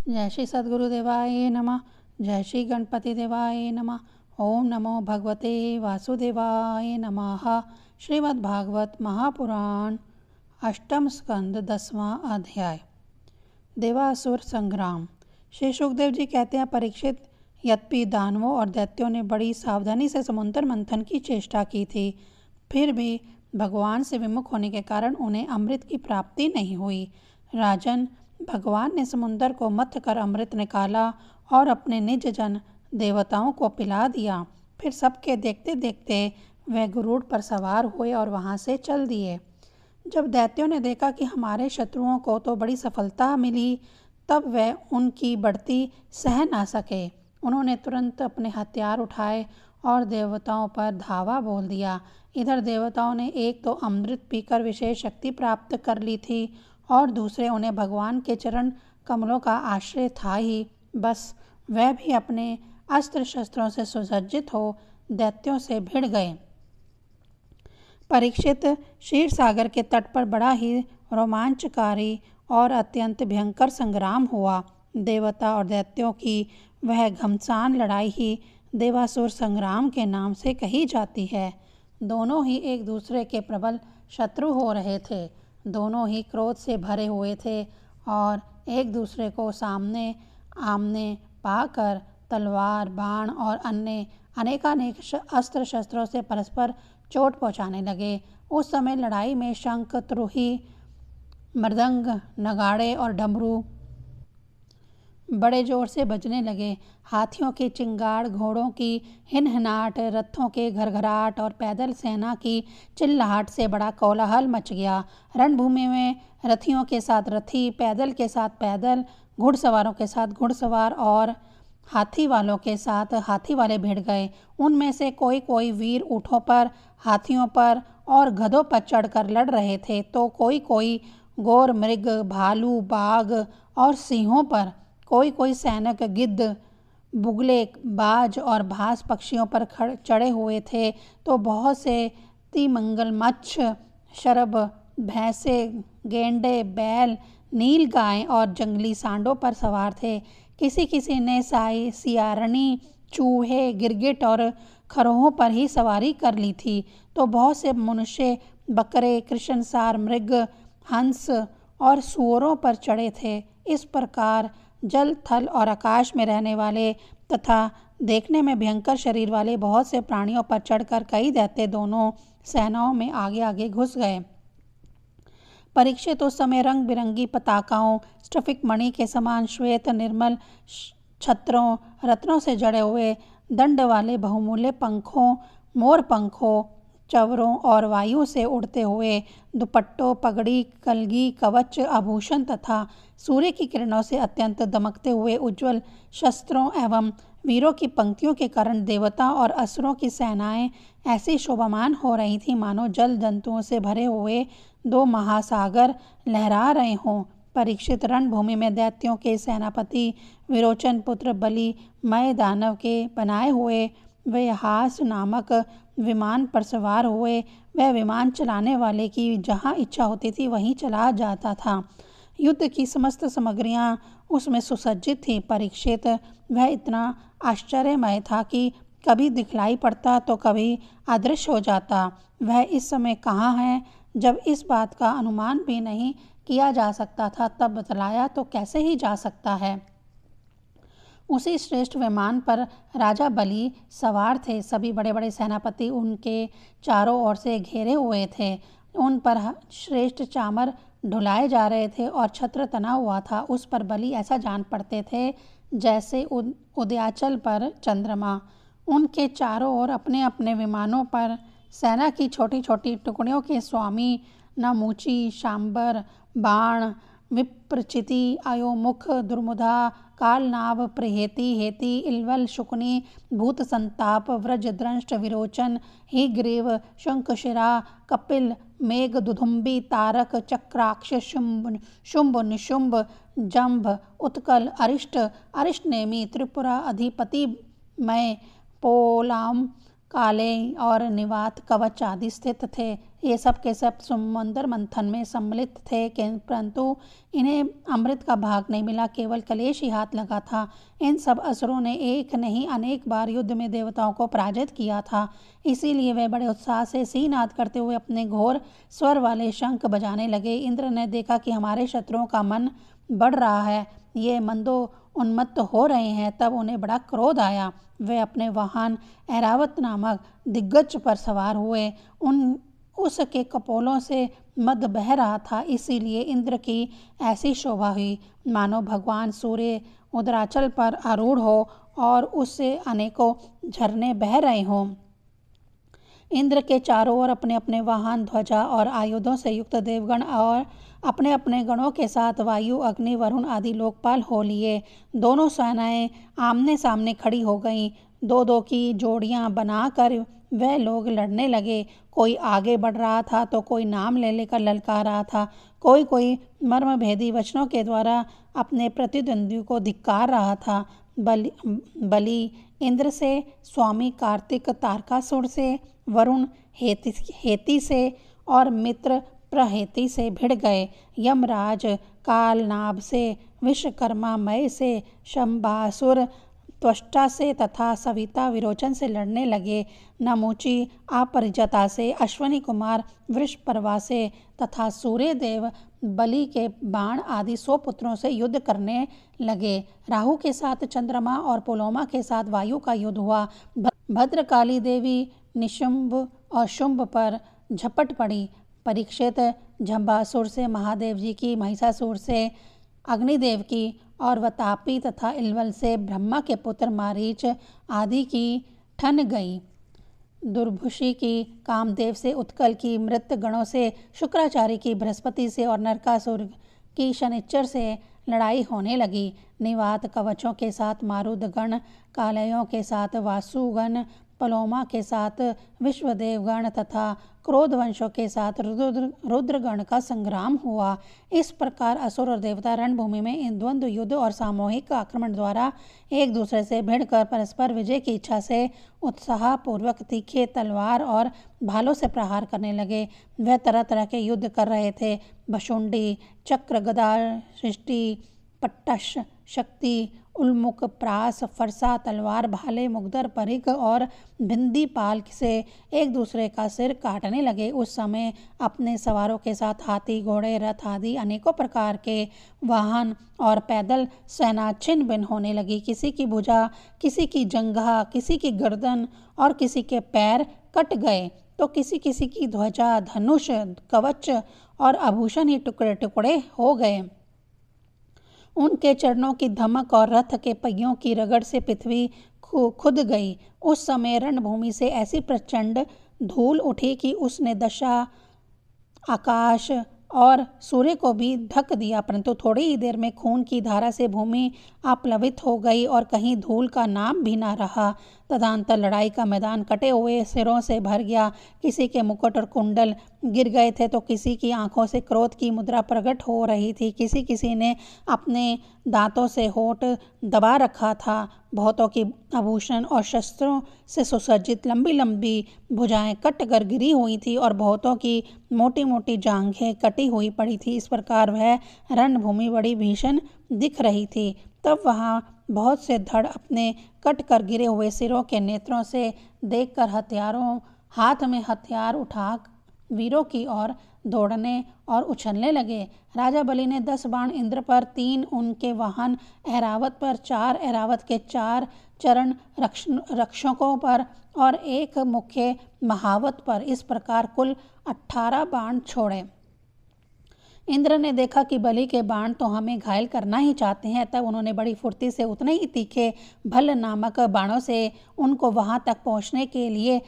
जय श्री सद्गुरुदेवाय नमः। जय श्री गणपति देवाय नमः। ओम नमो भगवते वासुदेवाय नमः। श्रीमद्भागवत महापुराण अष्टम स्कंद 10वां अध्याय देवासुर संग्राम। श्री सुखदेव जी कहते हैं, परीक्षित, यद्यपि दानवों और दैत्यों ने बड़ी सावधानी से समुद्र मंथन की चेष्टा की थी, फिर भी भगवान से विमुख होने के कारण उन्हें अमृत की प्राप्ति नहीं हुई। राजन, भगवान ने समुद्र को मथ कर अमृत निकाला और अपने निज जन देवताओं को पिला दिया। फिर सबके देखते देखते वे गरुड़ पर सवार हुए और वहां से चल दिए। जब दैत्यों ने देखा कि हमारे शत्रुओं को तो बड़ी सफलता मिली, तब वे उनकी बढ़ती सह ना सके। उन्होंने तुरंत अपने हथियार उठाए और देवताओं पर धावा बोल दिया। इधर देवताओं ने एक तो अमृत पीकर विशेष शक्ति प्राप्त कर ली थी और दूसरे उन्हें भगवान के चरण कमलों का आश्रय था ही। बस वह भी अपने अस्त्र शस्त्रों से सुसज्जित हो दैत्यों से भिड़ गए। परीक्षित, क्षीर सागर के तट पर बड़ा ही रोमांचकारी और अत्यंत भयंकर संग्राम हुआ। देवता और दैत्यों की वह घमसान लड़ाई ही देवासुर संग्राम के नाम से कही जाती है। दोनों ही एक दूसरे के प्रबल शत्रु हो रहे थे। दोनों ही क्रोध से भरे हुए थे और एक दूसरे को सामने आमने पाकर तलवार, बाण और अन्य अनेकानेक अस्त्र शस्त्रों से परस्पर चोट पहुंचाने लगे। उस समय लड़ाई में शंख, तुरही, मृदंग, नगाड़े और डमरू बड़े जोर से बजने लगे। हाथियों की चिंगाड़, घोड़ों की हिनहिनाहट, रथों के घरघराट और पैदल सेना की चिल्लाहट से बड़ा कोलाहल मच गया। रणभूमि में रथियों के साथ रथी, पैदल के साथ पैदल, घुड़सवारों के साथ घुड़सवार और हाथी वालों के साथ हाथी वाले भिड़ गए। उनमें से कोई कोई वीर ऊँटों पर, हाथियों पर और गधों पर चढ़कर लड़ रहे थे, तो कोई कोई गौर मृग, भालू, बाघ और सिंहों पर, कोई कोई सैनिक गिद्ध, बुगले, बाज और भास पक्षियों पर चढ़े हुए थे, तो बहुत से तिमंगल, मच्छ, शरभ, भैंसे, गेंडे, बैल, नील गाय और जंगली सांडों पर सवार थे। किसी किसी ने सियारनी, चूहे, गिरगिट और खरोहों पर ही सवारी कर ली थी, तो बहुत से मनुष्य बकरे, कृष्णसार मृग, हंस और सूअरों पर चढ़े थे। इस प्रकार जल, थल और आकाश में रहने वाले तथा देखने में भयंकर शरीर वाले बहुत से प्राणियों पर चढ़कर कई दैत्य दोनों सेनाओं में आगे आगे घुस गए। परीक्षित, उस समय रंग बिरंगी पताकाओं, स्फटिक मणि के समान श्वेत निर्मल छत्रों, रत्नों से जड़े हुए दंड वाले बहुमूल्य पंखों, मोर पंखों, चवरों और वायु से उड़ते हुए दुपट्टों, पगड़ी, कलगी, कवच, आभूषण तथा सूर्य की किरणों से अत्यंत दमकते हुए उज्ज्वल शस्त्रों एवं वीरों की पंक्तियों के कारण देवता और असुरों की सेनाएं ऐसी शोभामान हो रही थी मानो जल जंतुओं से भरे हुए दो महासागर लहरा रहे हों। परीक्षित, रणभूमि में दैत्यों के सेनापति विरोचन पुत्र बलि मय दानव के बनाए हुए व्यूहास नामक विमान पर सवार हुए। वह विमान चलाने वाले की जहाँ इच्छा होती थी वहीं चला जाता था। युद्ध की समस्त सामग्रियाँ उसमें सुसज्जित थी। परीक्षित, वह इतना आश्चर्यमय था कि कभी दिखलाई पड़ता तो कभी अदृश्य हो जाता। वह इस समय कहाँ है? जब इस बात का अनुमान भी नहीं किया जा सकता था, तब बतलाया तो कैसे ही जा सकता है। उसी श्रेष्ठ विमान पर राजा बलि सवार थे। सभी बड़े बड़े सेनापति उनके चारों ओर से घेरे हुए थे। उन पर श्रेष्ठ चामर ढुलाए जा रहे थे और छत्र तना हुआ था। उस पर बलि ऐसा जान पड़ते थे जैसे उदयाचल पर चंद्रमा। उनके चारों ओर अपने अपने विमानों पर सेना की छोटी छोटी टुकड़ियों के स्वामी नमूची, शांबर, बाण, विप्रचिति, अयोमुख, दुर्मुधा, कालनाभ, प्रहेति, हेति, इलवल, शुकनी, भूत संताप, व्रजद्रंष्ट, विरोचन, हीग्रीव, शंखशिरा, कपिल, मेघ, दुधुम्बी, तारक, चक्राक्ष, शुंभ, निशुंभ, जंभ, उत्कल, अरिष्ट, अरिष्टनेमि, त्रिपुरा, अधिपति, मय, पोलाम, काले और निवात, कवच आदि स्थित थे। ये सब के सब समुद्र मंथन में सम्मिलित थे, परंतु इन्हें अमृत का भाग नहीं मिला, केवल कलेश ही हाथ लगा था। इन सब असुरों ने एक नहीं अनेक बार युद्ध में देवताओं को पराजित किया था, इसीलिए वे बड़े उत्साह से सिंहनाद करते हुए अपने घोर स्वर वाले शंख बजाने लगे। इंद्र ने देखा कि हमारे शत्रुओं का मन बढ़ रहा है, ये मंदो उन्मत्त हो रहे हैं, तब उन्हें बड़ा क्रोध आया। वे अपने वाहन ऐरावत नामक दिग्गज पर सवार हुए। उसके कपोलों से मद बह रहा था, इसीलिए इंद्र की ऐसी शोभा हुई मानो भगवान सूर्य उदराचल पर आरूढ़ हो और उससे अनेकों झरने बह रहे हों। इंद्र के चारों ओर अपने अपने वाहन, ध्वजा और आयुधों से युक्त देवगण और अपने अपने गणों के साथ वायु, अग्नि, वरुण आदि लोकपाल हो लिए। दोनों सेनाएं आमने सामने खड़ी हो गईं। दो दो की जोड़ियां बनाकर वह लोग लड़ने लगे। कोई आगे बढ़ रहा था तो कोई नाम ले लेकर ललकार रहा था, कोई कोई मर्मभेदी वचनों के द्वारा अपने प्रतिद्वंदी को धिक्कार रहा था। बलि इंद्र से, स्वामी कार्तिक तारकासुर से, वरुण हेती से और मित्र प्रहेती से भिड़ गए। यमराज कालनाभ से, विश्वकर्मा मय से, शंभासुर त्वष्टा से तथा सविता विरोचन से लड़ने लगे। नमुची अपरिजता से, अश्वनी कुमार वृषपर्वा से तथा सूर्यदेव बलि के बाण आदि 100 पुत्रों से युद्ध करने लगे। राहु के साथ चंद्रमा और पुलोमा के साथ वायु का युद्ध हुआ। भद्रकाली देवी निशुंभ और शुंभ पर झपट पड़ी। परीक्षित जंबासुर से महादेव जी की, महिषासुर से अग्निदेव की और वतापी तथा इलवल से ब्रह्मा के पुत्र मारीच आदि की ठन गई। दुर्भुषी की कामदेव से, उत्कल की मृत गणों से, शुक्राचार्य की बृहस्पति से और नरकासुर की शनिश्चर से लड़ाई होने लगी। निवात कवचों के साथ मारुदगण, कालयों के साथ वासुगण, पलोमा के साथ विश्वदेवगण तथा क्रोधवंशों के साथ रुद्रगण का संग्राम हुआ। इस प्रकार असुर और देवता रणभूमि में इन द्वंद्व युद्ध और सामूहिक आक्रमण द्वारा एक दूसरे से भिड़कर परस्पर विजय की इच्छा से उत्साहपूर्वक तीखे तलवार और भालों से प्रहार करने लगे। वह तरह तरह के युद्ध कर रहे थे। भशुंडी, चक्र, गदा, सृष्टि, पट्टश, शक्ति, उल्मुख, प्रास, फरसा, तलवार, भाले, मुगदर, परिघ और भिंदी पाल से एक दूसरे का सिर काटने लगे। उस समय अपने सवारों के साथ हाथी, घोड़े, रथ आदि अनेकों प्रकार के वाहन और पैदल सेना छिन्न भिन्न होने लगी। किसी की भुजा, किसी की जंघा, किसी की गर्दन और किसी के पैर कट गए तो किसी किसी की ध्वजा, धनुष, कवच और आभूषण ही टुकड़े टुकड़े हो गए। उनके चरणों की धमक और रथ के पहियों की रगड़ से पृथ्वी खुद गई। उस समय रणभूमि से ऐसी प्रचंड धूल उठी कि उसने दशा, आकाश और सूर्य को भी ढक दिया, परंतु थोड़ी ही देर में खून की धारा से भूमि अपलवित हो गई और कहीं धूल का नाम भी ना रहा। तदनंतर लड़ाई का मैदान कटे हुए सिरों से भर गया। किसी के मुकुट और कुंडल गिर गए थे तो किसी की आंखों से क्रोध की मुद्रा प्रकट हो रही थी। किसी किसी ने अपने दांतों से होठ दबा रखा था। बहुतों की आभूषण और शस्त्रों से सुसज्जित लंबी लंबी भुजाएं कट कर गिरी हुई थी और बहुतों की मोटी मोटी जांघें कटी हुई पड़ी थी। इस प्रकार वह रणभूमि बड़ी भीषण दिख रही थी। तब वहाँ बहुत से धड़ अपने कट कर गिरे हुए सिरों के नेत्रों से देखकर हथियारों हाथ में हथियार उठा वीरों की ओर दौड़ने और उछलने लगे। राजा बलि ने 10 बाण इंद्र पर, 3 उनके वाहन ऐरावत पर, 4 ऐरावत के 4 चरण रक्षकों पर और 1 मुख्य महावत पर, इस प्रकार कुल 18 बाण छोड़े। इंद्र ने देखा कि बलि के बाण तो हमें घायल करना ही चाहते हैं, तब उन्होंने बड़ी फुर्ती से उतने ही तीखे भल नामक बाणों से उनको वहां तक पहुंचने के लिए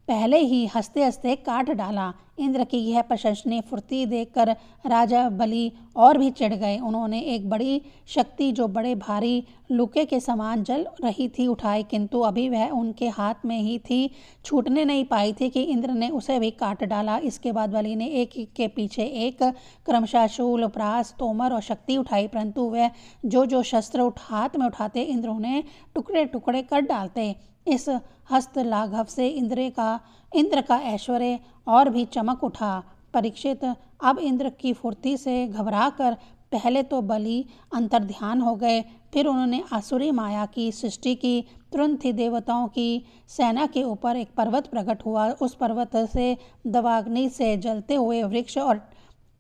पहले ही हंसते हंसते काट डाला। इंद्र की यह प्रशंसनीय फुर्ती देखकर राजा बलि और भी चिढ़ गए। उन्होंने एक बड़ी शक्ति जो बड़े भारी लुके के समान जल रही थी उठाई, किंतु अभी वह उनके हाथ में ही थी, छूटने नहीं पाई थी कि इंद्र ने उसे भी काट डाला। इसके बाद बलि ने एक के पीछे एक क्रमशः शूल, प्रास, तोमर और शक्ति उठाई, परंतु वह जो शस्त्र हाथ में उठाते इंद्र उन्हें टुकड़े टुकड़े कर डालते। इस हस्त लाघव से इंद्र का इंद्र का ऐश्वर्य और भी चमक उठा। परीक्षित अब इंद्र की फुर्ती से घबराकर पहले तो बलि अंतर्ध्यान हो गए, फिर उन्होंने आसुरी माया की सृष्टि की। तुरंत ही देवताओं की सेना के ऊपर एक पर्वत प्रकट हुआ। उस पर्वत से दवाग्नि से जलते हुए वृक्ष और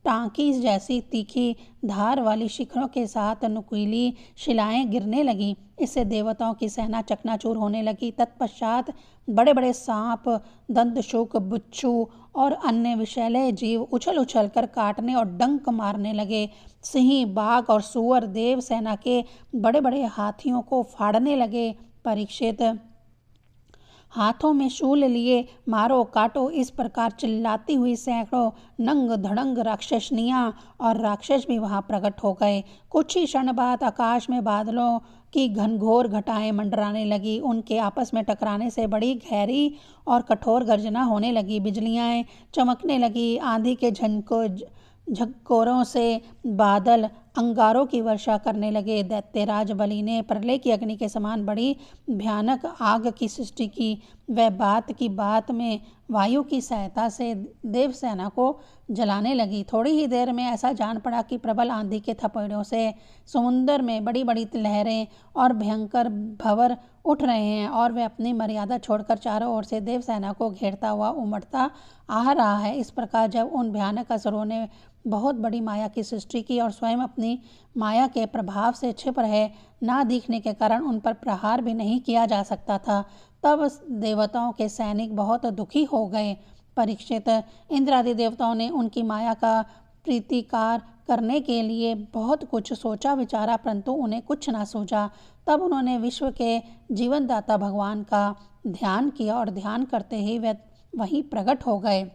टांकी जैसी तीखी धार वाली शिखरों के साथ नुकीली शिलाएं गिरने लगीं। इससे देवताओं की सेना चकनाचूर होने लगी। तत्पश्चात बड़े बड़े सांप, दंतशुक, बिच्छू और अन्य विषैले जीव उछल उछल कर काटने और डंक मारने लगे। सिंह, बाघ और सूअर देव सेना के बड़े बड़े हाथियों को फाड़ने लगे। परीक्षित हाथों में शूल लिए मारो काटो इस प्रकार चिल्लाती हुई सैकड़ों नंग धड़ंग राक्षसनियां और राक्षस भी वहां प्रकट हो गए। कुछ ही क्षण बाद आकाश में बादलों की घनघोर घटाएं मंडराने लगी। उनके आपस में टकराने से बड़ी गहरी और कठोर गर्जना होने लगी। बिजलियां चमकने लगी। आंधी के झक्कोरों से बादल अंगारों की वर्षा करने लगे। दैत्यराज बलि ने प्रलय की अग्नि के समान बड़ी भयानक आग की सृष्टि की। वह बात की बात में वायु की सहायता से देवसेना को जलाने लगी। थोड़ी ही देर में ऐसा जान पड़ा कि प्रबल आंधी के थपेड़ों से समुद्र में बड़ी बड़ी लहरें और भयंकर भंवर उठ रहे हैं और वह अपनी मर्यादा छोड़कर चारों ओर से देवसेना को घेरता हुआ उमड़ता आ रहा है। इस प्रकार जब उन भयानक असुरों ने बहुत बड़ी माया की सृष्टि की और स्वयं अपनी माया के प्रभाव से छिप रहे ना दिखने के कारण उन पर प्रहार भी नहीं किया जा सकता था, तब देवताओं के सैनिक बहुत दुखी हो गए। परीक्षित, इंद्र आदि देवताओं ने उनकी माया का प्रीतिकार करने के लिए बहुत कुछ सोचा विचारा, परंतु उन्हें कुछ ना सूझा। तब उन्होंने विश्व के जीवनदाता भगवान का ध्यान किया और ध्यान करते ही वे वहीं प्रकट हो गए।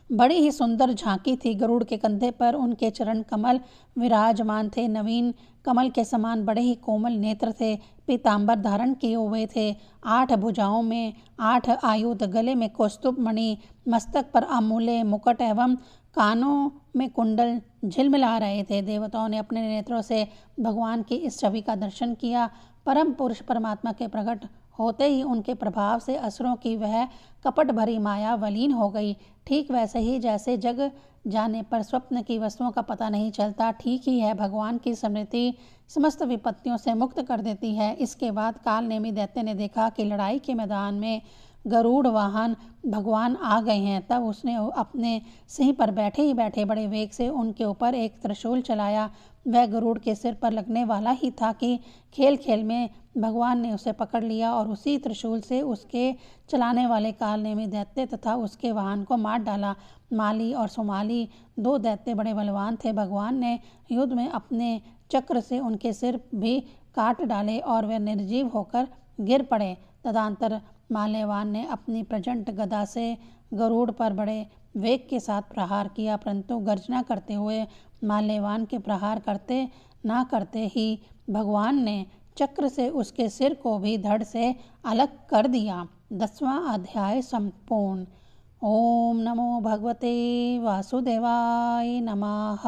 बड़ी ही सुंदर झांकी थी। गरुड़ के कंधे पर उनके चरण कमल विराजमान थे। नवीन कमल के समान बड़े ही कोमल नेत्र थे। पीतांबर धारण किए हुए थे। 8 भुजाओं में 8 आयुध, गले में कौस्तुभ मणि, मस्तक पर अमूल्य मुकुट एवं कानों में कुंडल झिलमिला रहे थे। देवताओं ने अपने नेत्रों से भगवान की इस छवि का दर्शन किया। परम पुरुष परमात्मा के प्रकट होते ही उनके प्रभाव से असुरों की वह कपट भरी माया वलीन हो गई। ठीक वैसे ही जैसे जग जाने पर स्वप्न की वस्तुओं का पता नहीं चलता, ठीक ही है भगवान की स्मृति समस्त विपत्तियों से मुक्त कर देती है। इसके बाद कालनेमी दैत्य ने देखा कि लड़ाई के मैदान में गरुड़ वाहन भगवान आ गए हैं। तब उसने अपने सिंह पर बैठे ही बैठे बड़े वेग से उनके ऊपर एक त्रिशूल चलाया। वह गरुड़ के सिर पर लगने वाला ही था कि खेल खेल में भगवान ने उसे पकड़ लिया और उसी त्रिशूल से उसके चलाने वाले कालनेमी दैत्य तथा उसके वाहन को मार डाला। माली और सुमाली 2 दैत्य बड़े बलवान थे। भगवान ने युद्ध में अपने चक्र से उनके सिर भी काट डाले और वे निर्जीव होकर गिर पड़े। तदंतर माल्यवान ने अपनी प्रचंड गदा से गरुड़ पर बड़े वेग के साथ प्रहार किया, परंतु गर्जना करते हुए माल्यवान के प्रहार करते ना करते ही भगवान ने चक्र से उसके सिर को भी धड़ से अलग कर दिया। 10वां अध्याय संपूर्ण। ओम नमो भगवते वासुदेवाय नमः।